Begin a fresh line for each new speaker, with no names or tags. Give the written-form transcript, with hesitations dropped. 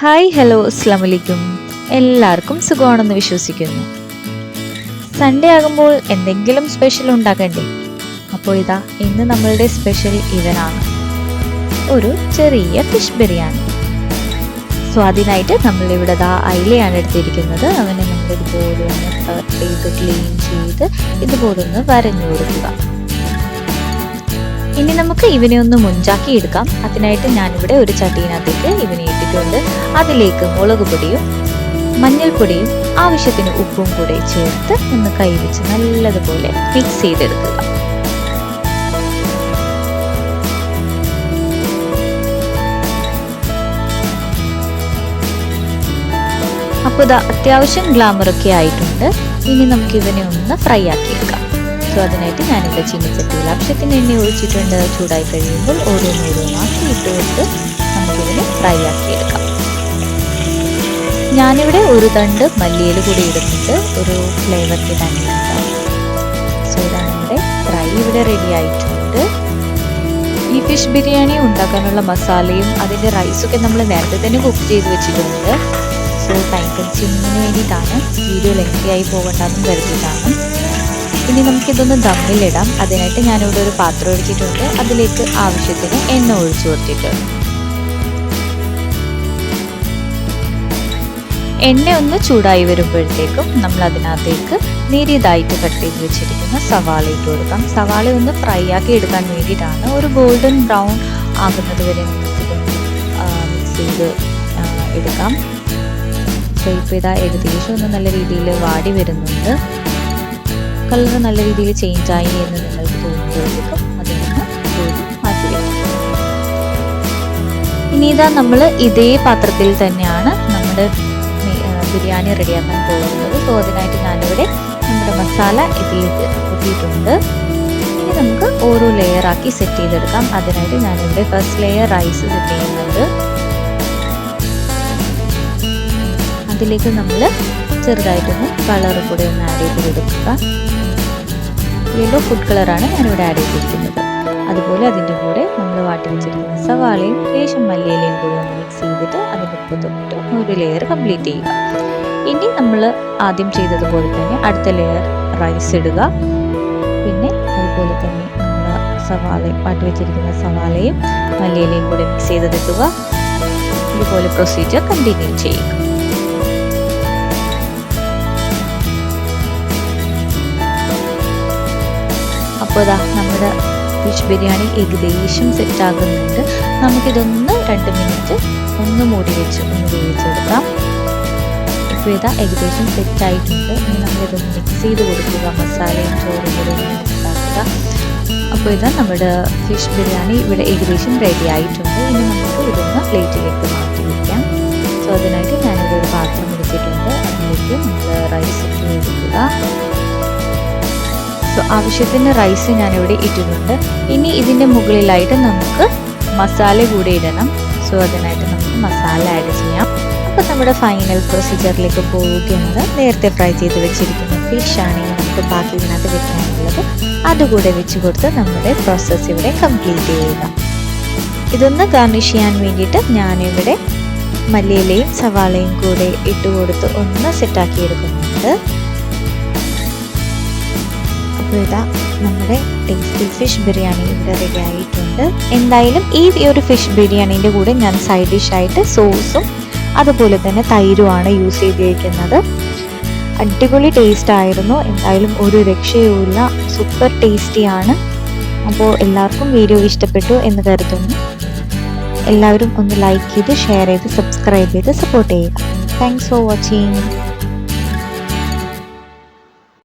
Hi hello അസ്സലാമലൈക്കും. എല്ലാവർക്കും സുഖമാണെന്ന് വിശ്വസിക്കുന്നു. സൺഡേ ആകുമ്പോൾ എന്തെങ്കിലും സ്പെഷ്യൽ ഉണ്ടാക്കണ്ടേ? അപ്പോൾ ഇതാ ഇന്ന് നമ്മളുടെ സ്പെഷ്യൽ ഇവനാണ് ഒരു ചെറിയ ഫിഷ് ബിരിയാണി. സോ അതിനായിട്ട് നമ്മളിവിടെ അയിലയാണ് എടുത്തിരിക്കുന്നത്. അവനെ നമ്മളിതുപോലെ ഒന്ന് കട്ട് ചെയ്ത് ക്ലീൻ ചെയ്ത് ഇതുപോലെ ഒന്ന് വരഞ്ഞു കൊടുക്കുക. ഇനി നമുക്ക് ഇവനെ ഒന്ന് മുഞ്ചാക്കി എടുക്കാം. അതിനായിട്ട് ഞാനിവിടെ ഒരു ചട്ടിയിനകത്തേക്ക് ഇവനെ ഇട്ടിട്ടുണ്ട്. അതിലേക്ക് മുളക് പൊടിയും മഞ്ഞൾപ്പൊടിയും ആവശ്യത്തിന് ഉപ്പും കൂടെ ചേർത്ത് ഒന്ന് കൈവച്ച് നല്ലതുപോലെ മിക്സ് ചെയ്തെടുക്കുക. അപ്പോൾ ഇത് അത്യാവശ്യം ഗ്ലാമറൊക്കെ ആയിട്ടുണ്ട്. ഇനി നമുക്ക് ഇവനെ ഒന്ന് ഫ്രൈ ആക്കി എടുക്കാം. സോ അതിനായിട്ട് ഞാനിവിടെ ചീനിച്ചട്ടിയിൽ ആവശ്യത്തിന് എണ്ണ ഒഴിച്ചിട്ടുണ്ട്. ചൂടായി കഴിയുമ്പോൾ ഓരോന്നോരോന്നാക്കി ഇട്ട് കൊടുത്ത് നമുക്കിതിനെ ഫ്രൈ ആക്കി എടുക്കാം. ഞാനിവിടെ ഒരു തണ്ട് മല്ലിയില കൂടി ഇടുന്നുണ്ട്, ഒരു ഫ്ലേവർ കിട്ടാൻ വേണ്ടിയിട്ടാണ്. സോ ഇതാണ് നമ്മുടെ ഫ്രൈ ഇവിടെ റെഡി ആയിട്ടുണ്ട്. ഈ ഫിഷ് ബിരിയാണി ഉണ്ടാക്കാനുള്ള മസാലയും അതിൻ്റെ റൈസൊക്കെ നമ്മൾ നേരത്തെ തന്നെ കുക്ക് ചെയ്ത് വെച്ചിട്ടുണ്ട്. സോ ടൈം കൺസ്യൂമിങ്ങിന് വേണ്ടിയിട്ടാണ്, വീഡിയോ ലെങ്തി ആയി പോകണ്ടെന്നും കരുതിയിട്ടാണ്. ഇനി നമുക്കിതൊന്ന് ദമ്മിലിടാം. അതിനായിട്ട് ഞാനിവിടെ ഒരു പാത്രം എടുത്തിട്ടുണ്ട്. അതിലേക്ക് ആവശ്യത്തിന് എണ്ണ ഒഴിച്ചു കൊടുത്തിട്ടുണ്ട്. എണ്ണ ഒന്ന് ചൂടായി വരുമ്പോഴത്തേക്കും നമ്മൾ അതിനകത്തേക്ക് നേരിയതായിട്ട് കട്ട് ചെയ്ത് വെച്ചിരിക്കുന്ന സവാള ഇട്ട് കൊടുക്കാം. സവാള ഒന്ന് ഫ്രൈ ആക്കി എടുക്കാൻ വേണ്ടിയിട്ടാണ്. ഒരു ഗോൾഡൻ ബ്രൗൺ ആകുന്നത് വരെ നമുക്കിതൊന്ന് മിക്സ് ചെയ്ത് എടുക്കാം. സോ ഇപ്പോൾ ഇതാ ഏകദേശം ഒന്ന് നല്ല രീതിയിൽ വാടി വരുന്നുണ്ട്. കളർ നല്ല രീതിയിൽ ചേഞ്ചായി എന്ന് നിങ്ങൾക്ക് തോന്നുമ്പോഴേക്കും അതിൽ നിന്ന് മാറ്റി വയ്ക്കും. ഇനി ഇതാ നമ്മൾ ഇതേ പാത്രത്തിൽ തന്നെയാണ് നമ്മുടെ ബിരിയാണി റെഡിയാക്കാൻ പോകുന്നത്. സോ അതിനായിട്ട് ഞാനിവിടെ നമ്മുടെ മസാല ഇതിലേക്ക് കൂട്ടിയിട്ടുണ്ട്. ഇനി നമുക്ക് ഓരോ ലെയറാക്കി സെറ്റ് ചെയ്തെടുക്കാം. അതിനായിട്ട് ഞാനിവിടെ ഫസ്റ്റ് ലെയർ റൈസ് സെറ്റ് ചെയ്യുന്നുണ്ട്. അതിലേക്ക് നമ്മൾ ചെറുതായിട്ടൊന്ന് കളർ കൂടെ ഒന്ന് ആഡ് ചെയ്ത് കൊടുക്കുക. യെല്ലോ ഫുഡ് കളറാണ് ഞാനിവിടെ ആഡ് ചെയ്തിരിക്കുന്നത്. അതുപോലെ അതിൻ്റെ കൂടെ നമ്മൾ വാട്ടി വെച്ചിരിക്കുന്ന സവാളയും ശേഷം മല്ലിയിലയും കൂടെ ഒന്ന് മിക്സ് ചെയ്തിട്ട് അതിൻ്റെ പുറത്തോട്ട് ഒരു ലെയർ കംപ്ലീറ്റ് ചെയ്യുക. ഇനി നമ്മൾ ആദ്യം ചെയ്തതുപോലെ തന്നെ അടുത്ത ലെയർ റൈസ് ഇടുക. പിന്നെ അതുപോലെ തന്നെ നമ്മൾ വാട്ടി വെച്ചിരിക്കുന്ന സവാളയും മല്ലിയിലയും കൂടെ മിക്സ് ചെയ്തിടുക. ഇതുപോലെ പ്രൊസീജിയർ കണ്ടിന്യൂ ചെയ്യുക. അപ്പോൾ ഇതാ നമ്മുടെ ഫിഷ് ബിരിയാണി ഏകദേശം സെറ്റാകുന്നുണ്ട്. നമുക്കിതൊന്ന് 2 മിനിറ്റ് ഒന്ന് മൂടി വെച്ച് ഒന്ന് വേവിച്ചെടുക്കാം. ഇപ്പോൾ ഇതാ ഏകദേശം സെറ്റായിട്ടുണ്ട്. ഇനി നമ്മളിതൊന്ന് മിക്സ് ചെയ്ത് കൊടുക്കുക. മസാലയും ചോറും കൂടെ ഒന്ന് മിക്സ് ആക്കുക. അപ്പോൾ ഇതാ നമ്മുടെ ഫിഷ് ബിരിയാണി ഇവിടെ ഏകദേശം റെഡി ആയിട്ടുണ്ട്. ഇനി നമുക്ക് ഇതൊന്ന് പ്ലേറ്റിലേക്ക് മാറ്റി വയ്ക്കാം. സോ അതിനായിട്ട് ഞാനിവിടെ ഒരു പാത്രം എടുത്തിട്ടുണ്ട്. അതിലേക്ക് നമ്മൾ റൈസ് ഇട്ട് കൊടുക്കുക. സോ ആവശ്യത്തിന് റൈസ് ഞാനിവിടെ ഇട്ടിട്ടുണ്ട്. ഇനി ഇതിൻ്റെ മുകളിലായിട്ട് നമുക്ക് മസാല കൂടി ഇടണം. സോ അതിനായിട്ട് നമുക്ക് മസാല ആഡ് ചെയ്യാം. അപ്പോൾ നമ്മുടെ ഫൈനൽ പ്രൊസീജിയറിലേക്ക് പോവുകയാണ്. നേരത്തെ ഫ്രൈ ചെയ്ത് വെച്ചിരിക്കുന്ന ഫിഷ് ആണെങ്കിൽ നമുക്ക് ബാക്കി ഇതിനകത്ത് വെക്കാനുള്ളത് അതുകൂടെ വെച്ച് കൊടുത്ത് നമ്മുടെ പ്രോസസ്സ് ഇവിടെ കംപ്ലീറ്റ് ചെയ്യുക. ഇതൊന്ന് ഗാർണിഷ് ചെയ്യാൻ വേണ്ടിയിട്ട് ഞാനിവിടെ മല്ലിയിലയും സവാളയും കൂടെ ഇട്ട് കൊടുത്ത് ഒന്ന് സെറ്റാക്കി എടുക്കുന്നുണ്ട്. ഇതാ നമ്മുടെ ടേസ്റ്റി ഫിഷ് ബിരിയാണി ഇവിടെ റെഡി ആയിട്ടുണ്ട്. എന്തായാലും ഈ ഒരു ഫിഷ് ബിരിയാണീൻ്റെ കൂടെ ഞാൻ സൈഡ് ഡിഷായിട്ട് സോസും അതുപോലെ തന്നെ തൈരുമാണ് യൂസ് ചെയ്തിരിക്കുന്നത്. അടിപൊളി ടേസ്റ്റ് ആയിരുന്നു. എന്തായാലും ഒരു രക്ഷയുമില്ല, സൂപ്പർ ടേസ്റ്റിയാണ്. അപ്പോൾ എല്ലാവർക്കും വീഡിയോ ഇഷ്ടപ്പെട്ടു എന്ന് കരുതുന്നു. എല്ലാവരും ഒന്ന് ലൈക്ക് ചെയ്ത് ഷെയർ ചെയ്ത് സബ്സ്ക്രൈബ് ചെയ്ത് സപ്പോർട്ട് ചെയ്യുക. Thanks for watching.